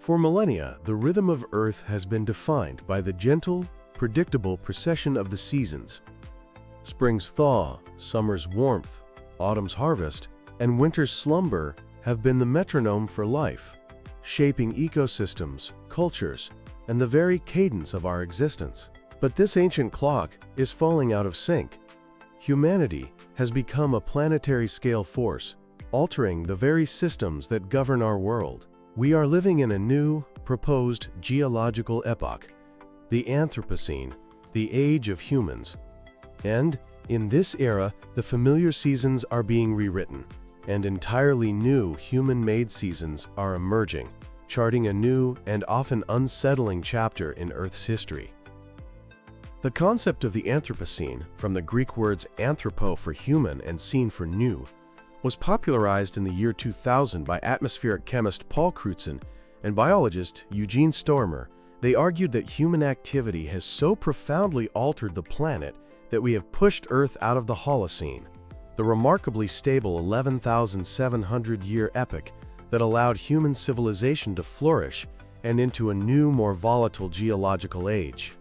For millennia, the rhythm of Earth has been defined by the gentle, predictable precession of the seasons. Spring's thaw, summer's warmth, autumn's harvest, and winter's slumber have been the metronome for life, shaping ecosystems, cultures, and the very cadence of our existence. But this ancient clock is falling out of sync. Humanity has become a planetary-scale force, altering the very systems that govern our world. We are living in a new, proposed geological epoch, the Anthropocene, the age of humans. And, in this era, the familiar seasons are being rewritten, and entirely new human-made seasons are emerging, charting a new and often unsettling chapter in Earth's history. The concept of the Anthropocene, from the Greek words anthropo for human and scene for new, was popularized in the year 2000 by atmospheric chemist Paul Crutzen and biologist Eugene Stormer. They argued that human activity has so profoundly altered the planet that we have pushed Earth out of the Holocene, the remarkably stable 11,700-year epoch that allowed human civilization to flourish, and into a new, more volatile geological age.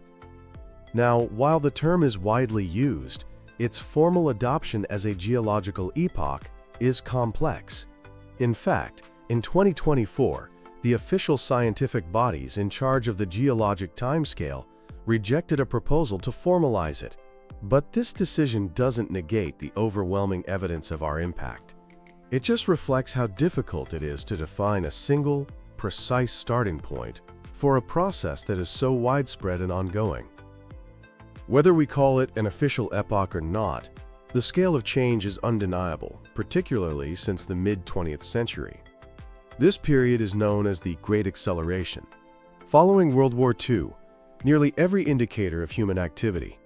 Now, while the term is widely used, its formal adoption as a geological epoch is complex. In fact, in 2024, the official scientific bodies in charge of the geologic timescale rejected a proposal to formalize it. But this decision doesn't negate the overwhelming evidence of our impact. It just reflects how difficult it is to define a single, precise starting point for a process that is so widespread and ongoing. Whether we call it an official epoch or not, the scale of change is undeniable, particularly since the mid-20th century. This period is known as the Great Acceleration. Following World War II, nearly every indicator of human activity,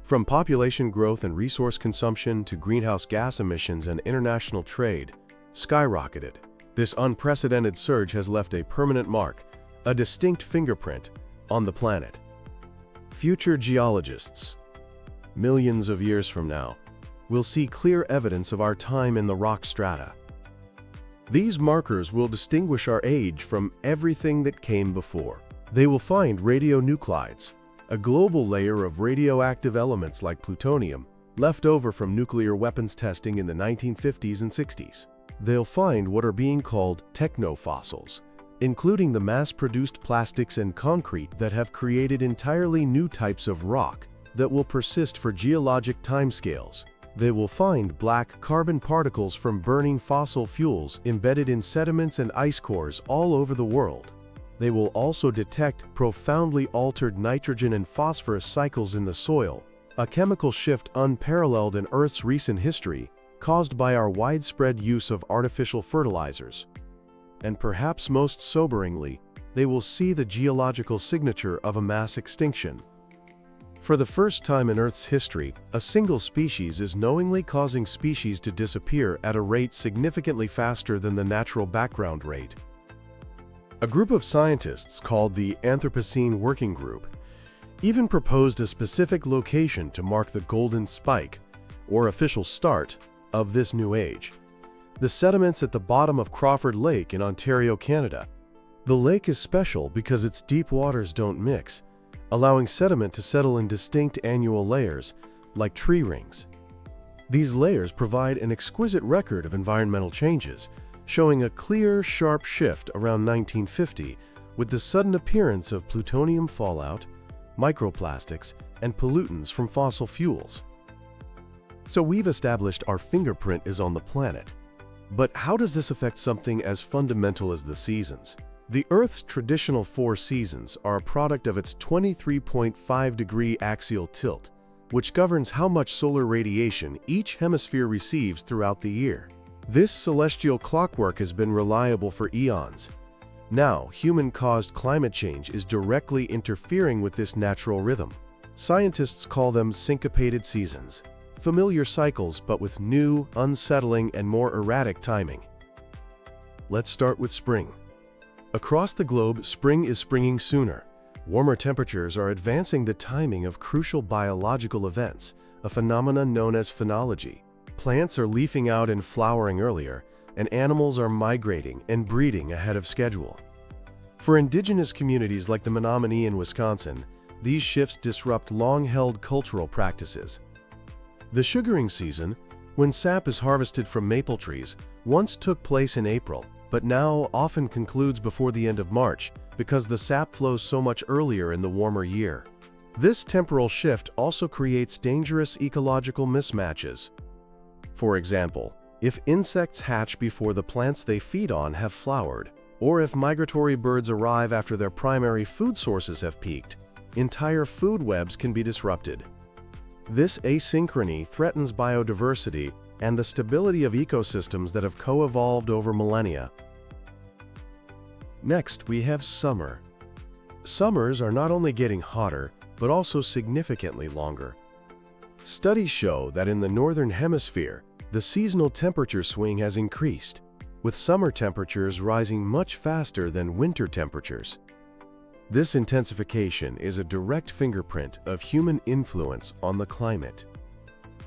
from population growth and resource consumption to greenhouse gas emissions and international trade, skyrocketed. This unprecedented surge has left a permanent mark, a distinct fingerprint, on the planet. Future geologists, millions of years from now, will see clear evidence of our time in the rock strata. These markers will distinguish our age from everything that came before. They will find radionuclides, a global layer of radioactive elements like plutonium, left over from nuclear weapons testing in the 1950s and 60s. They'll find what are being called technofossils, including the mass-produced plastics and concrete that have created entirely new types of rock that will persist for geologic timescales. They will find black carbon particles from burning fossil fuels embedded in sediments and ice cores all over the world. They will also detect profoundly altered nitrogen and phosphorus cycles in the soil, a chemical shift unparalleled in Earth's recent history, caused by our widespread use of artificial fertilizers. And perhaps most soberingly, they will see the geological signature of a mass extinction. For the first time in Earth's history, a single species is knowingly causing species to disappear at a rate significantly faster than the natural background rate. A group of scientists called the Anthropocene Working Group even proposed a specific location to mark the golden spike, or official start, of this new age: the sediments at the bottom of Crawford Lake in Ontario, Canada. The lake is special because its deep waters don't mix, allowing sediment to settle in distinct annual layers, like tree rings. These layers provide an exquisite record of environmental changes, showing a clear, sharp shift around 1950 with the sudden appearance of plutonium fallout, microplastics, and pollutants from fossil fuels. So we've established our fingerprint is on the planet. But how does this affect something as fundamental as the seasons? The Earth's traditional 4 seasons are a product of its 23.5-degree axial tilt, which governs how much solar radiation each hemisphere receives throughout the year. This celestial clockwork has been reliable for eons. Now, human-caused climate change is directly interfering with this natural rhythm. Scientists call them syncopated seasons, familiar cycles but with new, unsettling, and more erratic timing. Let's start with spring. Across the globe, spring is springing sooner. Warmer temperatures are advancing the timing of crucial biological events, a phenomenon known as phenology. Plants are leafing out and flowering earlier, and animals are migrating and breeding ahead of schedule. For indigenous communities like the Menominee in Wisconsin, these shifts disrupt long-held cultural practices. The sugaring season, when sap is harvested from maple trees, once took place in April, but now often concludes before the end of March because the sap flows so much earlier in the warmer year. This temporal shift also creates dangerous ecological mismatches. For example, if insects hatch before the plants they feed on have flowered, or if migratory birds arrive after their primary food sources have peaked, entire food webs can be disrupted. This asynchrony threatens biodiversity and the stability of ecosystems that have co-evolved over millennia. Next, we have summer. Summers are not only getting hotter, but also significantly longer. Studies show that in the northern hemisphere, the seasonal temperature swing has increased, with summer temperatures rising much faster than winter temperatures. This intensification is a direct fingerprint of human influence on the climate.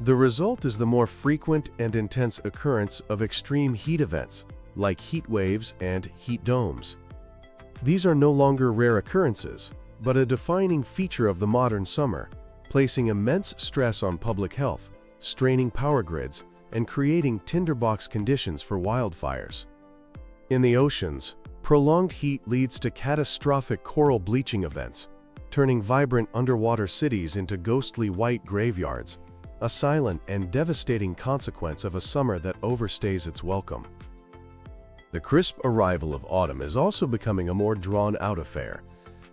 The result is the more frequent and intense occurrence of extreme heat events, like heat waves and heat domes. These are no longer rare occurrences, but a defining feature of the modern summer, placing immense stress on public health, straining power grids, and creating tinderbox conditions for wildfires. In the oceans, prolonged heat leads to catastrophic coral bleaching events, turning vibrant underwater cities into ghostly white graveyards, a silent and devastating consequence of a summer that overstays its welcome. The crisp arrival of autumn is also becoming a more drawn-out affair.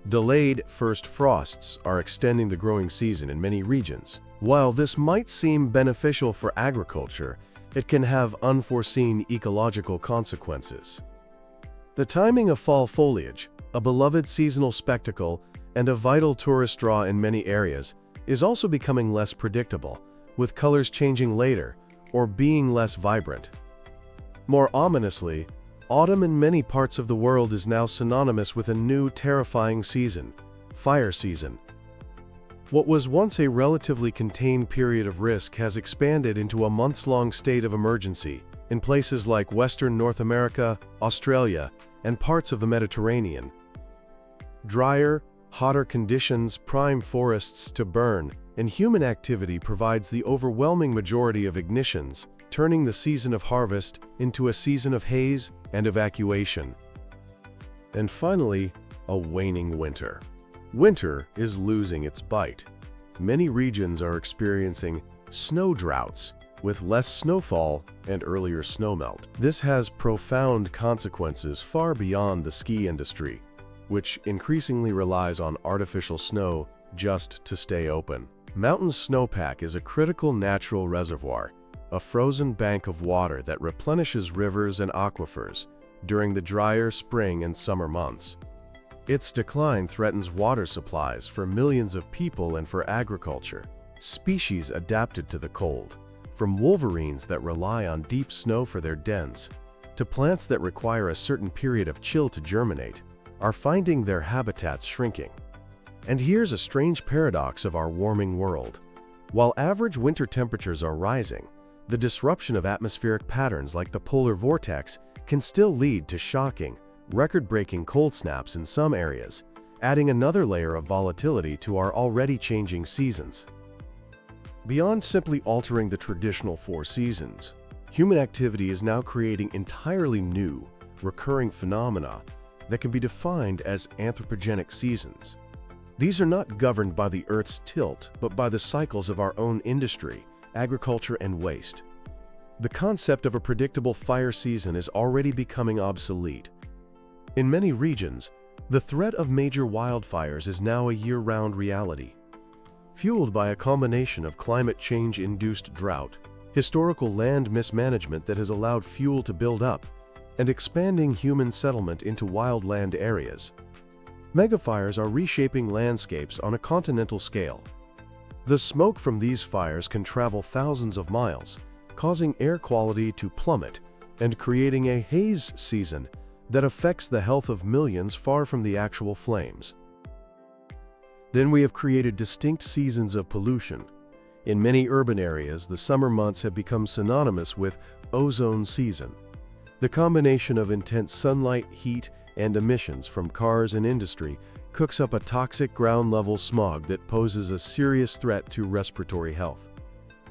Delayed first frosts are extending the growing season in many regions. While this might seem beneficial for agriculture, it can have unforeseen ecological consequences. The timing of fall foliage, a beloved seasonal spectacle and a vital tourist draw in many areas, is also becoming less predictable, with colors changing later or being less vibrant. More ominously, autumn in many parts of the world is now synonymous with a new terrifying season, fire season. What was once a relatively contained period of risk has expanded into a months-long state of emergency in places like Western North America, Australia, and parts of the Mediterranean. Drier, hotter conditions prime forests to burn, and human activity provides the overwhelming majority of ignitions, turning the season of harvest into a season of haze and evacuation. And finally, a waning winter. Winter is losing its bite. Many regions are experiencing snow droughts, with less snowfall and earlier snowmelt. This has profound consequences far beyond the ski industry, which increasingly relies on artificial snow just to stay open. Mountain snowpack is a critical natural reservoir, a frozen bank of water that replenishes rivers and aquifers during the drier spring and summer months. Its decline threatens water supplies for millions of people and for agriculture. Species adapted to the cold, from wolverines that rely on deep snow for their dens, to plants that require a certain period of chill to germinate, are finding their habitats shrinking. And here's a strange paradox of our warming world. While average winter temperatures are rising, the disruption of atmospheric patterns like the polar vortex can still lead to shocking, record-breaking cold snaps in some areas, adding another layer of volatility to our already changing seasons. Beyond simply altering the traditional four seasons, human activity is now creating entirely new, recurring phenomena that can be defined as anthropogenic seasons. These are not governed by the Earth's tilt, but by the cycles of our own industry, agriculture, and waste. The concept of a predictable fire season is already becoming obsolete. In many regions, the threat of major wildfires is now a year-round reality. Fueled by a combination of climate change-induced drought, historical land mismanagement that has allowed fuel to build up, and expanding human settlement into wildland areas, megafires are reshaping landscapes on a continental scale. The smoke from these fires can travel thousands of miles, causing air quality to plummet and creating a haze season that affects the health of millions far from the actual flames. Then we have created distinct seasons of pollution. In many urban areas, the summer months have become synonymous with ozone season. The combination of intense sunlight, heat, and emissions from cars and industry cooks up a toxic ground-level smog that poses a serious threat to respiratory health.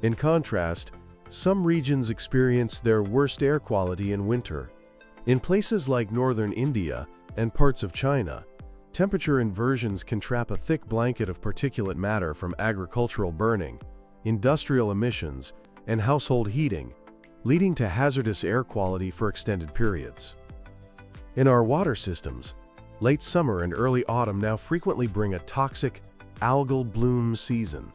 In contrast, some regions experience their worst air quality in winter. In places like northern India and parts of China, temperature inversions can trap a thick blanket of particulate matter from agricultural burning, industrial emissions, and household heating, leading to hazardous air quality for extended periods. In our water systems, late summer and early autumn now frequently bring a toxic algal bloom season.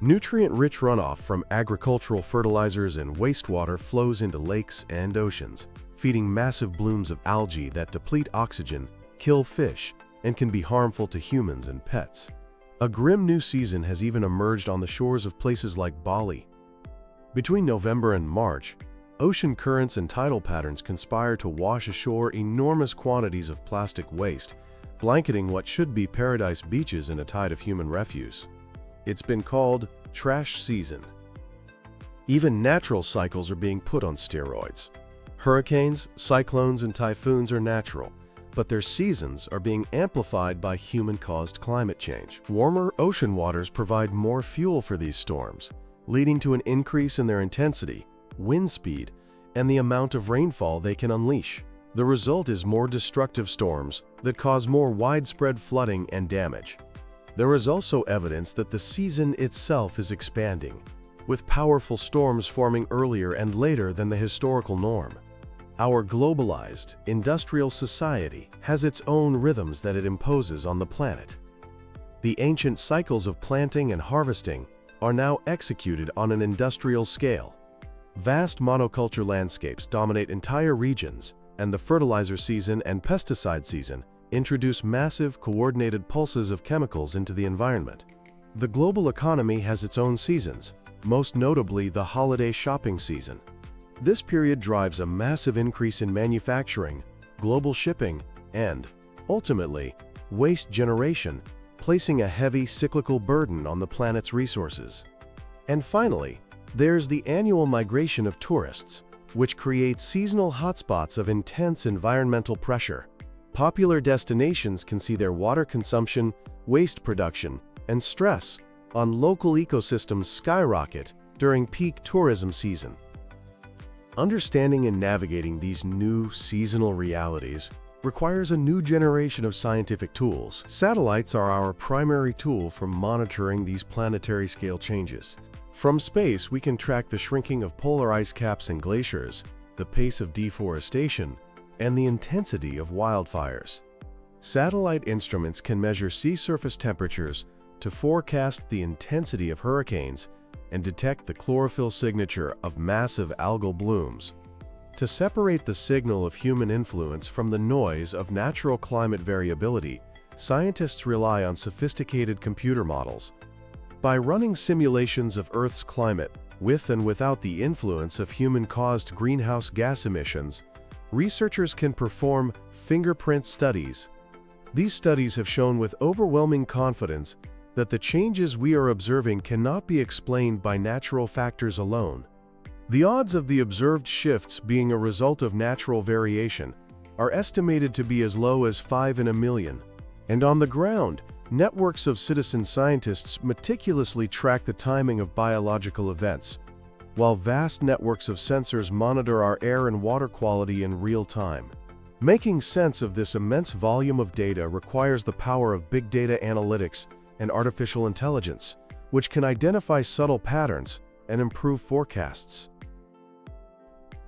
Nutrient-rich runoff from agricultural fertilizers and wastewater flows into lakes and oceans, feeding massive blooms of algae that deplete oxygen, kill fish, and can be harmful to humans and pets. A grim new season has even emerged on the shores of places like Bali. Between November and March, ocean currents and tidal patterns conspire to wash ashore enormous quantities of plastic waste, blanketing what should be paradise beaches in a tide of human refuse. It's been called trash season. Even natural cycles are being put on steroids. Hurricanes, cyclones, and typhoons are natural, but their seasons are being amplified by human-caused climate change. Warmer ocean waters provide more fuel for these storms, leading to an increase in their intensity, wind speed, and the amount of rainfall they can unleash. The result is more destructive storms that cause more widespread flooding and damage. There is also evidence that the season itself is expanding, with powerful storms forming earlier and later than the historical norm. Our globalized, industrial society has its own rhythms that it imposes on the planet. The ancient cycles of planting and harvesting are now executed on an industrial scale. Vast monoculture landscapes dominate entire regions, and the fertilizer season and pesticide season introduce massive, coordinated pulses of chemicals into the environment. The global economy has its own seasons, most notably the holiday shopping season. This period drives a massive increase in manufacturing, global shipping, and, ultimately, waste generation, placing a heavy cyclical burden on the planet's resources. And finally, there's the annual migration of tourists, which creates seasonal hotspots of intense environmental pressure. Popular destinations can see their water consumption, waste production, and stress on local ecosystems skyrocket during peak tourism season. Understanding and navigating these new seasonal realities requires a new generation of scientific tools. Satellites are our primary tool for monitoring these planetary scale changes. From space, we can track the shrinking of polar ice caps and glaciers, the pace of deforestation, and the intensity of wildfires. Satellite instruments can measure sea surface temperatures to forecast the intensity of hurricanes and detect the chlorophyll signature of massive algal blooms. To separate the signal of human influence from the noise of natural climate variability, scientists rely on sophisticated computer models. By running simulations of Earth's climate, with and without the influence of human-caused greenhouse gas emissions, researchers can perform fingerprint studies. These studies have shown with overwhelming confidence that the changes we are observing cannot be explained by natural factors alone. The odds of the observed shifts being a result of natural variation are estimated to be as low as 5 in a million. And on the ground, networks of citizen scientists meticulously track the timing of biological events, while vast networks of sensors monitor our air and water quality in real time. Making sense of this immense volume of data requires the power of big data analytics and artificial intelligence, which can identify subtle patterns and improve forecasts.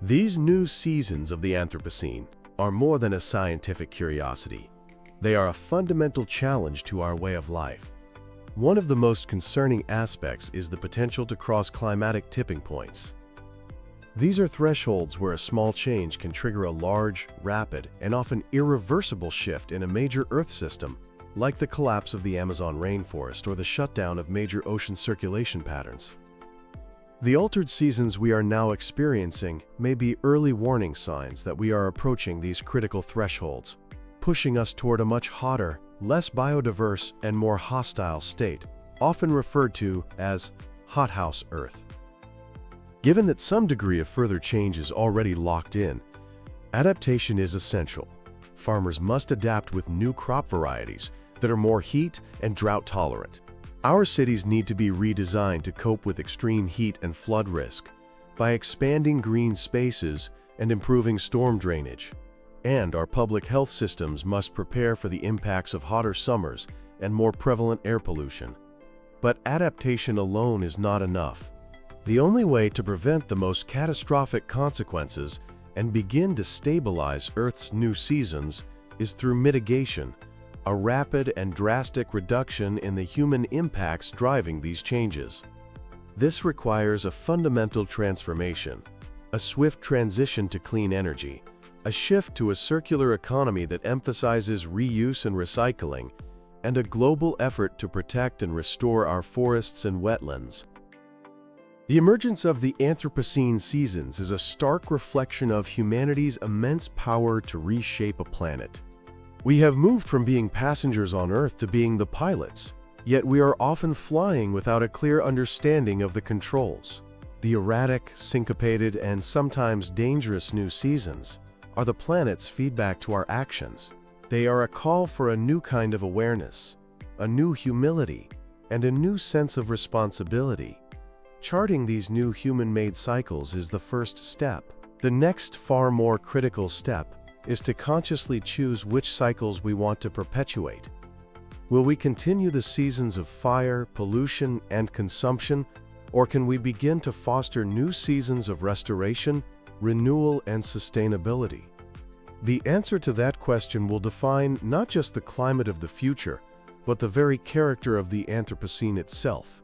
These new seasons of the Anthropocene are more than a scientific curiosity. They are a fundamental challenge to our way of life. One of the most concerning aspects is the potential to cross climatic tipping points. These are thresholds where a small change can trigger a large, rapid, and often irreversible shift in a major Earth system, like the collapse of the Amazon rainforest or the shutdown of major ocean circulation patterns. The altered seasons we are now experiencing may be early warning signs that we are approaching these critical thresholds, pushing us toward a much hotter, less biodiverse, and more hostile state, often referred to as hothouse Earth. Given that some degree of further change is already locked in, adaptation is essential. farmers must adapt with new crop varieties that are more heat and drought tolerant. Our cities need to be redesigned to cope with extreme heat and flood risk by expanding green spaces and improving storm drainage. And our public health systems must prepare for the impacts of hotter summers and more prevalent air pollution. But adaptation alone is not enough. The only way to prevent the most catastrophic consequences and begin to stabilize Earth's new seasons is through mitigation, a rapid and drastic reduction in the human impacts driving these changes. This requires a fundamental transformation, a swift transition to clean energy, a shift to a circular economy that emphasizes reuse and recycling, and a global effort to protect and restore our forests and wetlands. The emergence of the Anthropocene seasons is a stark reflection of humanity's immense power to reshape a planet. We have moved from being passengers on Earth to being the pilots, yet we are often flying without a clear understanding of the controls. The erratic, syncopated, and sometimes dangerous new seasons are the planet's feedback to our actions. They are a call for a new kind of awareness, a new humility, and a new sense of responsibility. Charting these new human-made cycles is the first step. The next, far more critical step is to consciously choose which cycles we want to perpetuate. Will we continue the seasons of fire, pollution, and consumption, or can we begin to foster new seasons of restoration, renewal, and sustainability? The answer to that question will define not just the climate of the future, but the very character of the Anthropocene itself.